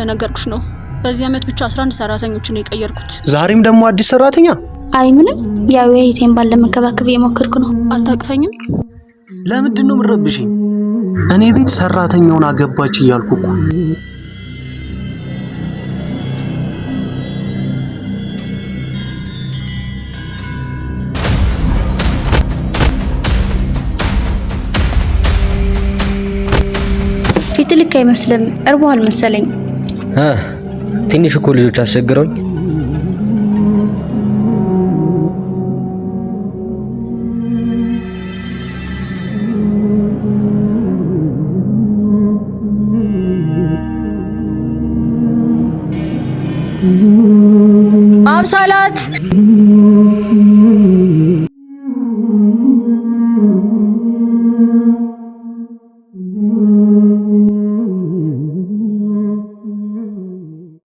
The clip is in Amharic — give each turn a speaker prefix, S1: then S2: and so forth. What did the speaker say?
S1: እንደነገርኩሽ ነው። በዚህ አመት ብቻ 11 ሰራተኞችን ነው የቀየርኩት።
S2: ዛሬም ደግሞ አዲስ ሰራተኛ?
S3: አይ ምንም፣ ያው የቴን ባለ መከባከብ እየሞከርኩ ነው።
S1: አታቅፈኝም?
S2: ለምንድን ነው የምትረብሽኝ? እኔ ቤት ሰራተኛውን አገባች እያልኩ እኮ።
S3: ፊት ልክ አይመስልም። እርቦሃል መሰለኝ።
S4: ትንሽ እኮ ልጆች አስቸግረውኝ።
S1: አብሳላት